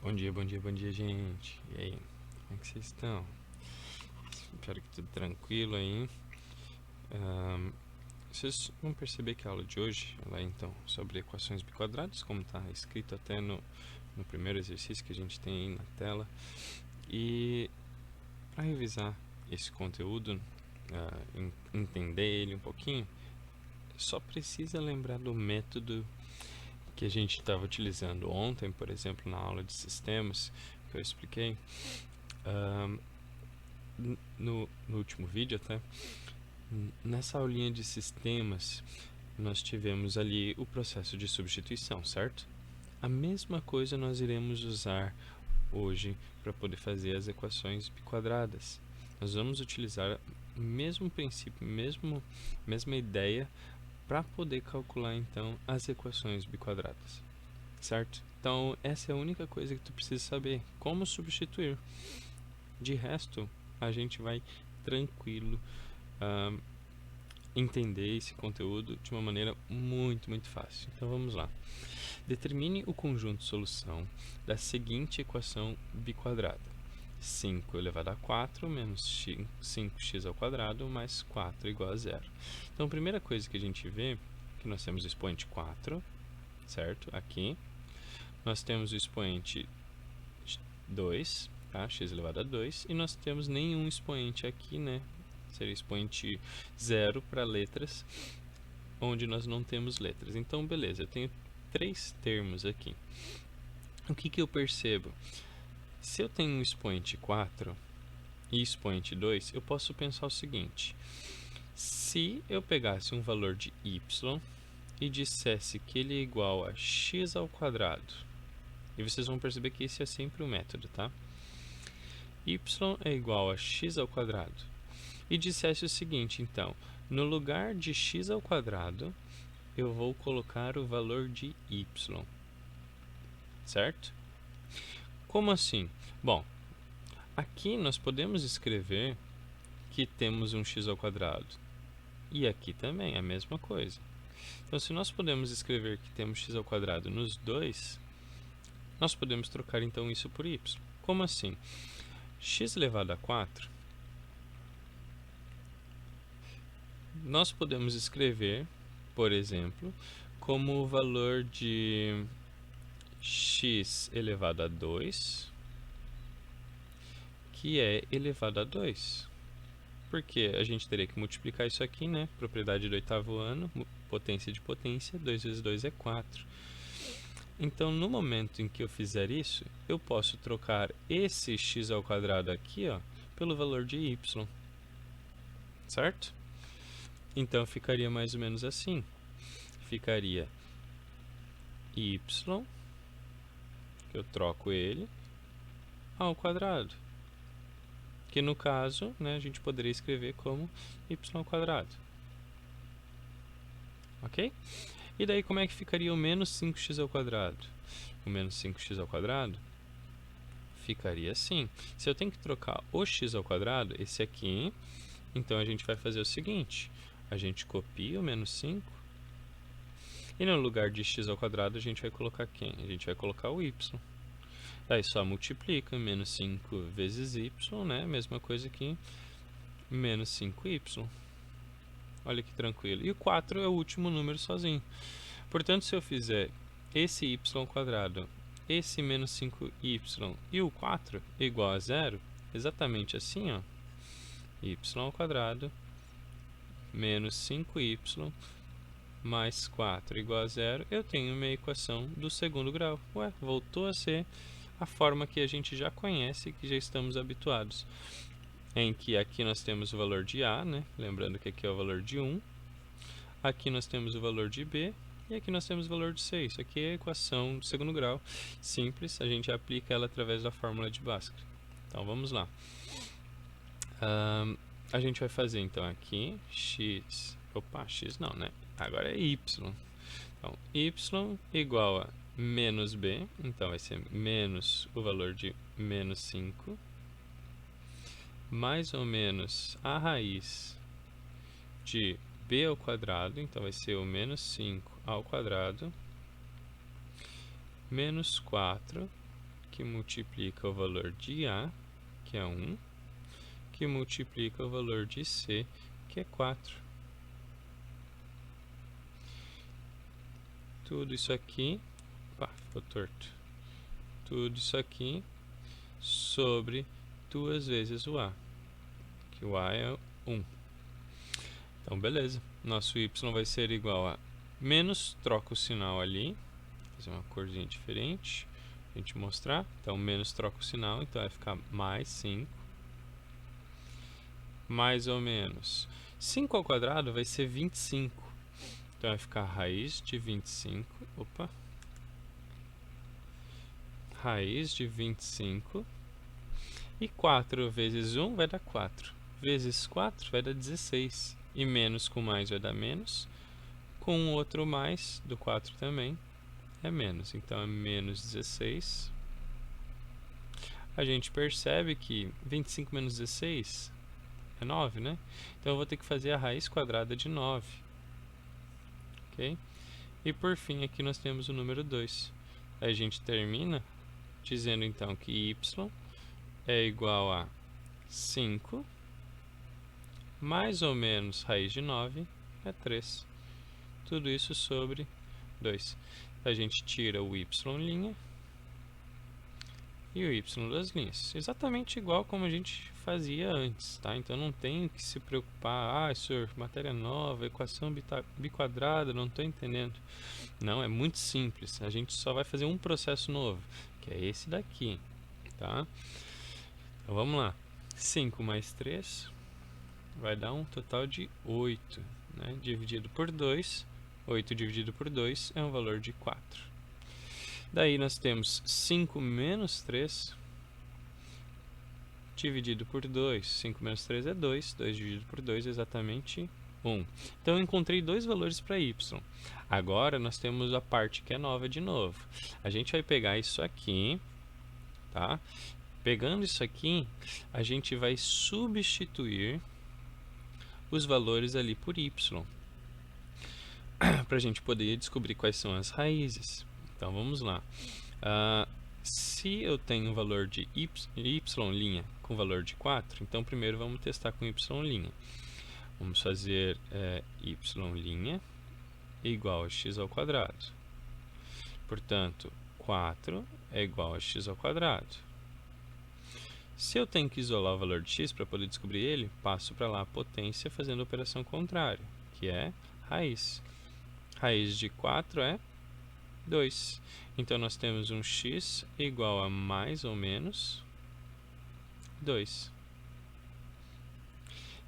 Bom dia, gente. E aí, como é que vocês estão? Espero que tudo tranquilo aí. Vocês vão perceber que a aula de hoje, ela é então sobre equações biquadradas, como está escrito até no primeiro exercício que a gente tem aí na tela. E para revisar esse conteúdo, entender ele um pouquinho, só precisa lembrar do método que a gente estava utilizando ontem, por exemplo, na aula de sistemas, que eu expliquei. No último vídeo até, nessa aulinha de sistemas, nós tivemos ali o processo de substituição, certo? A mesma coisa nós iremos usar hoje para poder fazer as equações biquadradas. Nós vamos utilizar o mesmo princípio, mesma ideia para poder calcular então as equações biquadradas, certo? Então essa é a única coisa que tu precisa saber, como substituir. De resto, a gente vai tranquilo entender esse conteúdo de uma maneira muito fácil. Então vamos lá. Determine o conjunto de solução da seguinte equação biquadrada: 5 elevado a 4 menos 5x ao quadrado mais 4 igual a zero. Então a primeira coisa que a gente vê é que nós temos o expoente 4, certo? Aqui. Nós temos o expoente 2, tá? X elevado a 2, e nós temos nenhum expoente aqui, né? Seria expoente 0 para letras, onde nós não temos letras. Então, beleza, eu tenho 3 termos aqui. O que eu percebo? Se eu tenho um expoente 4 e expoente 2, eu posso pensar o seguinte: se eu pegasse um valor de y e dissesse que ele é igual a x ao quadrado, e vocês vão perceber que esse é sempre o método, tá? Y é igual a x ao quadrado. E dissesse o seguinte, então, no lugar de x ao quadrado, eu vou colocar o valor de y, certo? Como assim? Bom, aqui nós podemos escrever que temos um x ao quadrado, e aqui também é a mesma coisa. Então, se nós podemos escrever que temos x ao quadrado nos dois, nós podemos trocar então isso por y. Como assim? X elevado a 4, nós podemos escrever, por exemplo, como o valor de x elevado a 2, que é elevado a 2. Porque a gente teria que multiplicar isso aqui, né? Propriedade do oitavo ano, potência de potência, 2 vezes 2 é 4. Então, no momento em que eu fizer isso, eu posso trocar esse x ao quadrado aqui, ó, pelo valor de y, certo? Então, ficaria mais ou menos assim. Ficaria y, que eu troco ele, ao quadrado. Que no caso, né, a gente poderia escrever como y ao quadrado. Ok? E daí como é que ficaria o menos 5x ao quadrado? O menos 5x ao quadrado ficaria assim. Se eu tenho que trocar o x ao quadrado, esse aqui, então a gente vai fazer o seguinte: a gente copia o menos 5 e no lugar de x ao quadrado a gente vai colocar quem? A gente vai colocar o y. Daí só multiplica, menos 5 vezes y, né? Mesma coisa que menos 5y. Olha que tranquilo. E o 4 é o último número sozinho. Portanto, se eu fizer esse y ao quadrado, esse menos 5y e o 4 igual a zero, exatamente assim, ó, y ao quadrado menos 5y mais 4 igual a zero, eu tenho uma equação do segundo grau. Ué, voltou a ser a forma que a gente já conhece, que já estamos habituados. Em que aqui nós temos o valor de A, né? Lembrando que aqui é o valor de 1. Aqui nós temos o valor de B. E aqui nós temos o valor de C. Isso aqui é a equação do segundo grau. Simples, a gente aplica ela através da fórmula de Bhaskara. Então, vamos lá. A gente vai fazer, então, aqui x... Opa, x não, né? Agora é y. Então, y igual a menos b. Então, vai ser menos o valor de menos 5. Mais ou menos a raiz de b ao quadrado. Então, vai ser o menos 5 ao quadrado. Menos 4, que multiplica o valor de A, que é 1, que multiplica o valor de C, que é 4. Tudo isso aqui, opa, ficou torto. Tudo isso aqui sobre 2 vezes o A, que o A é 1. Então, beleza. Nosso y vai ser igual a menos, troca o sinal ali, vou fazer uma corzinha diferente, pra gente mostrar. Então, menos troca o sinal, então vai ficar mais 5. Mais ou menos 5 ao quadrado vai ser 25. Então, vai ficar raiz de 25. Opa! Raiz de 25. E 4 vezes 1 vai dar 4. Vezes 4 vai dar 16. E menos com mais vai dar menos. Com outro mais, do 4 também, é menos. Então, é menos 16. A gente percebe que 25 menos 16 é 9, né? Então, eu vou ter que fazer a raiz quadrada de 9. Ok? E, por fim, aqui nós temos o número 2. Aí a gente termina dizendo, então, que y é igual a 5 mais ou menos raiz de 9 é 3. Tudo isso sobre 2. A gente tira o y' e o y das linhas. Exatamente igual como a gente fazia antes, tá? Então não tem que se preocupar, senhor, matéria nova, equação biquadrada, não estou entendendo. Não, é muito simples. A gente só vai fazer um processo novo, que é esse daqui, tá? Então vamos lá. 5 mais 3 vai dar um total de 8, né? Dividido por 2. 8 dividido por 2 é um valor de 4. Daí nós temos 5 menos 3 dividido por 2. 5 menos 3 é 2. 2 dividido por 2 é exatamente 1. Então eu encontrei dois valores para y. Agora nós temos a parte que é nova de novo. A gente vai pegar isso aqui, tá? Pegando isso aqui, a gente vai substituir os valores ali por y, para a gente poder descobrir quais são as raízes. Então vamos lá. Se eu tenho um valor de y' com valor de 4, então primeiro vamos testar com y'. Vamos fazer y' igual a x ao quadrado. Portanto, 4 é igual a x ao quadrado. Se eu tenho que isolar o valor de x para poder descobrir ele, passo para lá a potência fazendo a operação contrária, que é raiz. Raiz de 4 é 2. Então, nós temos um x igual a mais ou menos 2.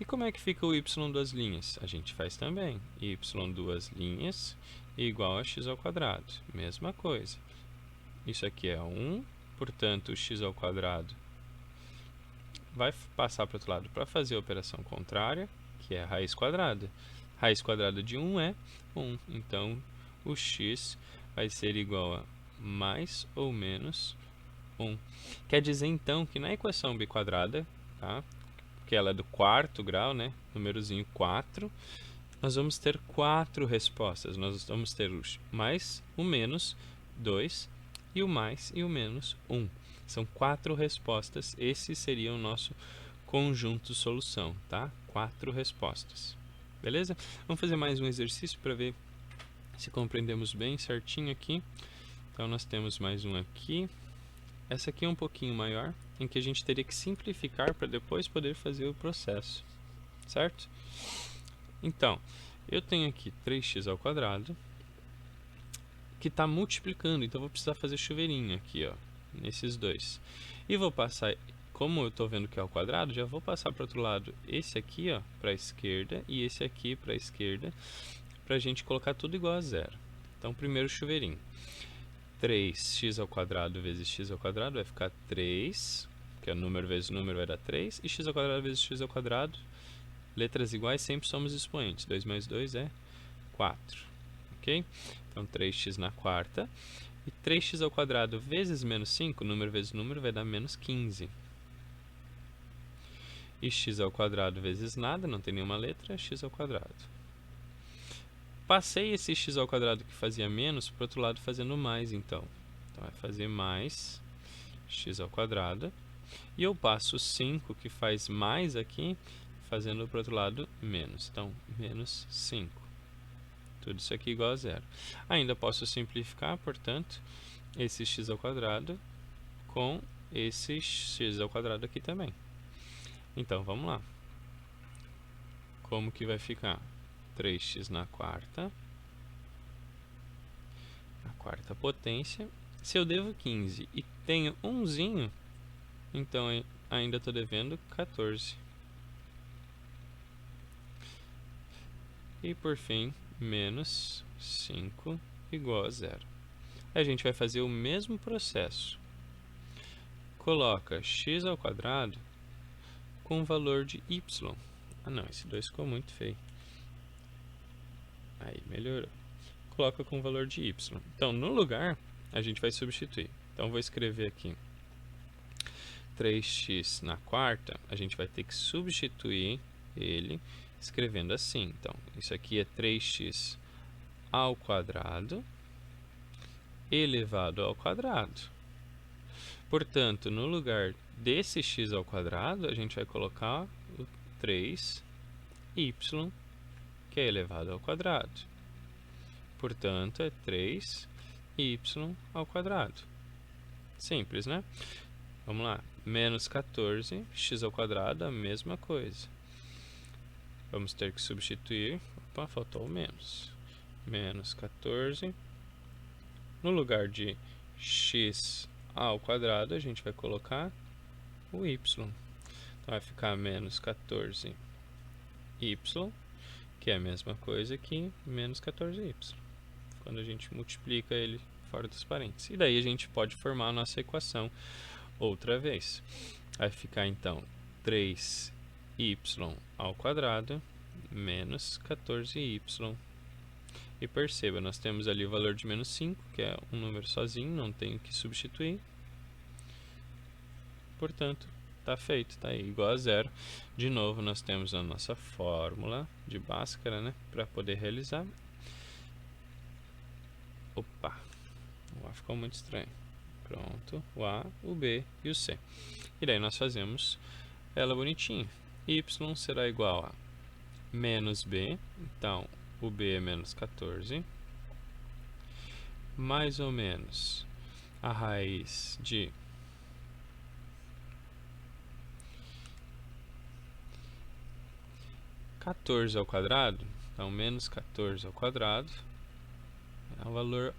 E como é que fica o y duas linhas? A gente faz também. Y duas linhas igual a x ao quadrado. Mesma coisa. Isso aqui é 1, portanto, o x ao quadrado vai passar para o outro lado para fazer a operação contrária, que é a raiz quadrada. Raiz quadrada de 1 é 1. Então, o x vai ser igual a mais ou menos 1. Quer dizer, então, que na equação biquadrada, tá? Porque ela é do quarto grau, né? Númerozinho 4, nós vamos ter 4 respostas. Nós vamos ter o mais, o menos, 2, e o mais e o menos, 1. São 4 respostas. Esse seria o nosso conjunto solução, tá? 4 respostas. Beleza? Vamos fazer mais um exercício para ver se compreendemos bem certinho aqui. Então, nós temos mais um aqui. Essa aqui é um pouquinho maior, em que a gente teria que simplificar para depois poder fazer o processo, certo? Então, eu tenho aqui 3x ao quadrado, que está multiplicando, então vou precisar fazer chuveirinho aqui, ó, nesses dois. E vou passar, como eu estou vendo que é ao quadrado, já vou passar para o outro lado esse aqui, ó, para a esquerda, e esse aqui para a esquerda, para a gente colocar tudo igual a zero. Então, primeiro chuveirinho. 3x ao quadrado vezes x ao quadrado vai ficar 3, que é número vezes número vai dar 3, e x ao quadrado vezes x ao quadrado, letras iguais, sempre somos expoentes. 2 mais 2 é 4, ok? Então, 3x na quarta, e 3x ao quadrado vezes menos 5, número vezes número, vai dar menos 15. E x ao quadrado vezes nada, não tem nenhuma letra, x ao quadrado. Passei esse x ao quadrado que fazia menos para o outro lado fazendo mais, então. Então, vai fazer mais x ao quadrado. E eu passo 5, que faz mais aqui, fazendo para o outro lado menos. Então, menos 5. Tudo isso aqui igual a zero. Ainda posso simplificar, portanto, esse x ao quadrado com esse x ao quadrado aqui também. Então, vamos lá. Como que vai ficar? 3x na quarta. A quarta potência. Se eu devo 15 e tenho umzinho, então ainda estou devendo 14. E por fim, menos 5 igual a zero. A gente vai fazer o mesmo processo. Coloca x ao quadrado com o valor de y. Ah não, esse 2 ficou muito feio. Aí, melhorou. Coloca com o valor de y. Então, no lugar, a gente vai substituir. Então, vou escrever aqui 3x na quarta. A gente vai ter que substituir ele escrevendo assim. Então, isso aqui é 3x ao quadrado elevado ao quadrado. Portanto, no lugar desse x ao quadrado, a gente vai colocar o 3y, que é elevado ao quadrado. Portanto, é 3y ao quadrado. Simples, né? Vamos lá. Menos 14, x ao quadrado, a mesma coisa. Vamos ter que substituir. Opa, faltou o menos. Menos 14. No lugar de x ao quadrado, a gente vai colocar o y. Então, vai ficar menos 14y, que é a mesma coisa que menos 14y. Quando a gente multiplica ele fora dos parênteses. E daí a gente pode formar a nossa equação outra vez. Vai ficar, então, 3y ao quadrado menos 14y. E perceba, nós temos ali o valor de menos 5, que é um número sozinho, não tenho que substituir. Portanto, está feito, está aí, igual a zero. De novo, nós temos a nossa fórmula de Bhaskara, né, para poder realizar. Opa, o A ficou muito estranho. Pronto, o A, o B e o C. E daí nós fazemos ela bonitinha. Y será igual a menos B, então o B é menos 14, mais ou menos a raiz de 14 ao quadrado, então menos 14 ao quadrado, é um valor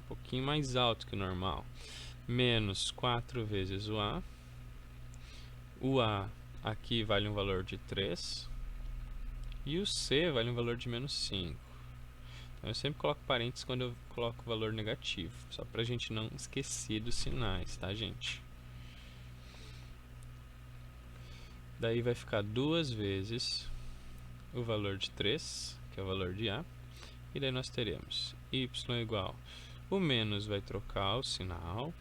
um pouquinho mais alto que o normal, menos 4 vezes o A aqui vale um valor de 3, e o C vale um valor de menos 5. Então, eu sempre coloco parênteses quando eu coloco o valor negativo, só para a gente não esquecer dos sinais, tá, gente? Daí vai ficar 2 vezes o valor de 3, que é o valor de A, e daí nós teremos y igual, o menos vai trocar o sinal,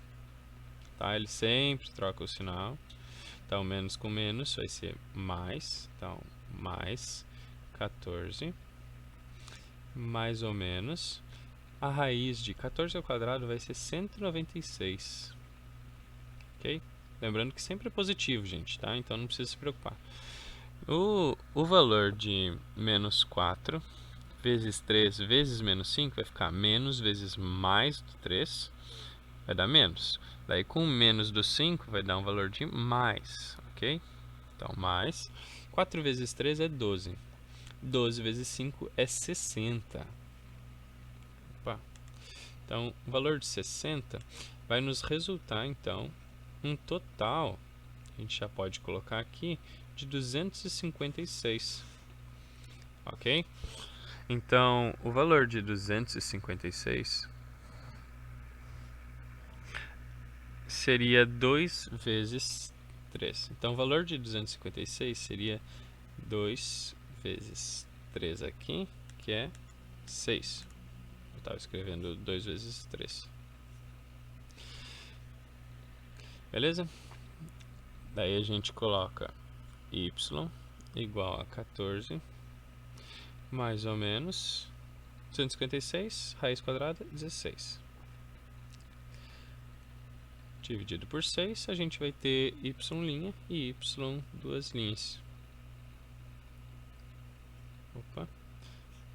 tá? Ele sempre troca o sinal, então menos com menos vai ser mais, então mais 14, mais ou menos, a raiz de 14 ao quadrado vai ser 196, ok? Lembrando que sempre é positivo, gente, tá? Então não precisa se preocupar. O valor de menos 4 vezes 3 vezes menos 5 vai ficar menos vezes mais do 3, vai dar menos. Daí com menos do 5 vai dar um valor de mais, ok? Então mais 4 vezes 3 é 12. 12 vezes 5 é 60. Opa. Então, o valor de 60 vai nos resultar, então, um total, a gente já pode colocar aqui, de 256. Ok? Então, o valor de 256 seria 2 vezes 3. Então, o valor de 256 seria 2 vezes 3 aqui, que é 6. Eu estava escrevendo 2 vezes 3. Beleza? Daí a gente coloca y igual a 14, mais ou menos 256, raiz quadrada, 16. dividido por 6, a gente vai ter y' e y duas linhas. Opa,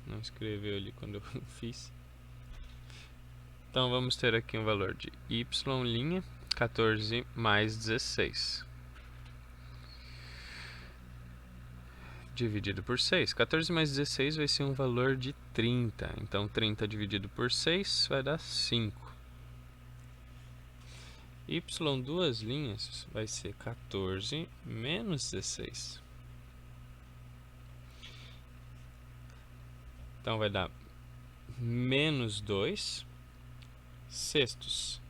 não escreveu ali quando eu fiz. Então, vamos ter aqui um valor de y', 14 mais 16. Dividido por 6. 14 mais 16 vai ser um valor de 30. Então, 30 dividido por 6 vai dar 5. Y duas linhas vai ser 14 menos 16. Então, vai dar menos 2 sextos.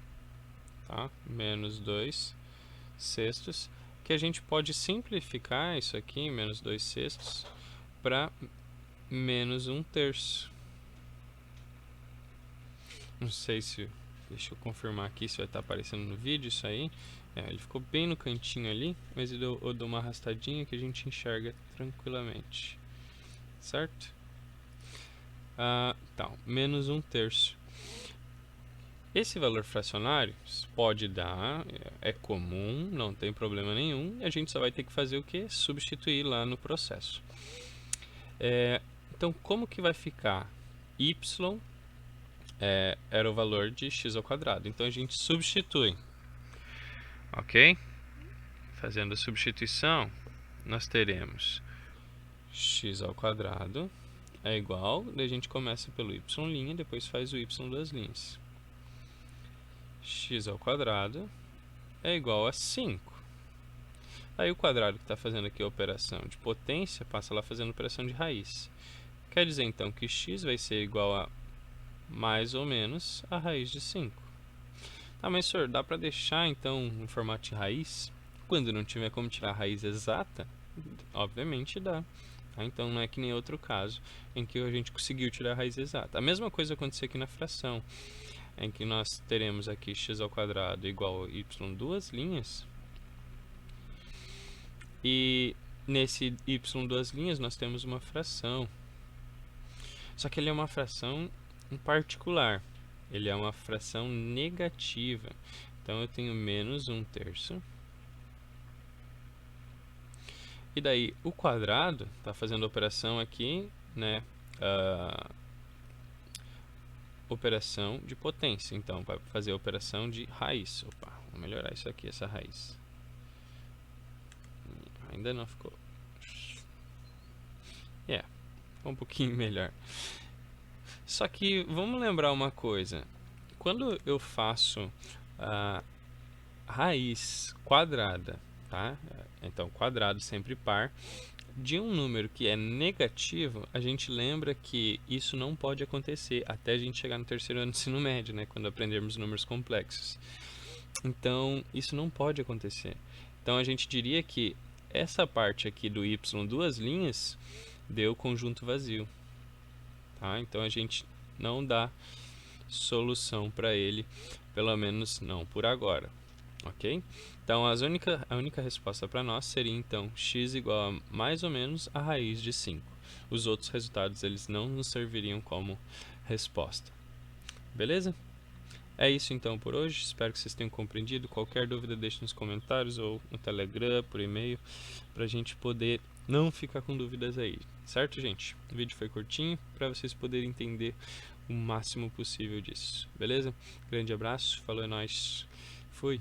Tá? Menos 2 sextos. Que a gente pode simplificar isso aqui, menos 2 sextos, para menos 1/3. Não sei se... Deixa eu confirmar aqui se vai estar aparecendo no vídeo isso aí. Ele ficou bem no cantinho ali, mas eu dou uma arrastadinha que a gente enxerga tranquilamente. Certo? Então, menos 1/3. Esse valor fracionário pode dar, é comum, não tem problema nenhum. A gente só vai ter que fazer o que? Substituir lá no processo. Então, como que vai ficar? Y era o valor de x ao quadrado. Então, a gente substitui. Ok? Fazendo a substituição, nós teremos x ao quadrado é igual, daí a gente começa pelo y' e depois faz o y duas linhas. X ao quadrado é igual a 5. Aí o quadrado que está fazendo aqui a operação de potência passa lá fazendo a operação de raiz. Quer dizer então que x vai ser igual a mais ou menos a raiz de 5. Ah, mas senhor, dá para deixar então em formato de raiz? Quando não tiver como tirar a raiz exata, obviamente dá. Então não é que nem outro caso em que a gente conseguiu tirar a raiz exata. A mesma coisa aconteceu aqui na fração, em que nós teremos aqui x ao quadrado igual a y duas linhas. E nesse y duas linhas nós temos uma fração. Só que ele é uma fração em particular. Ele é uma fração negativa. Então eu tenho menos 1/3. E daí o quadrado está fazendo a operação aqui, né? Operação de potência. Então, vai fazer a operação de raiz. Opa, vou melhorar isso aqui, essa raiz. Ainda não ficou... um pouquinho melhor. Só que, vamos lembrar uma coisa. Quando eu faço a raiz quadrada, tá? Então, quadrado sempre par, de um número que é negativo, a gente lembra que isso não pode acontecer até a gente chegar no terceiro ano do ensino médio, né? Quando aprendermos números complexos. Então, isso não pode acontecer. Então, a gente diria que essa parte aqui do y duas linhas deu conjunto vazio. Tá? Então, a gente não dá solução para ele, pelo menos não por agora. Ok? Então, a única resposta para nós seria, então, x igual a mais ou menos a raiz de 5. Os outros resultados, eles não nos serviriam como resposta. Beleza? É isso, então, por hoje. Espero que vocês tenham compreendido. Qualquer dúvida, deixe nos comentários ou no Telegram, por e-mail, para a gente poder não ficar com dúvidas aí. Certo, gente? O vídeo foi curtinho, para vocês poderem entender o máximo possível disso. Beleza? Grande abraço. Falou, é nóis. Fui.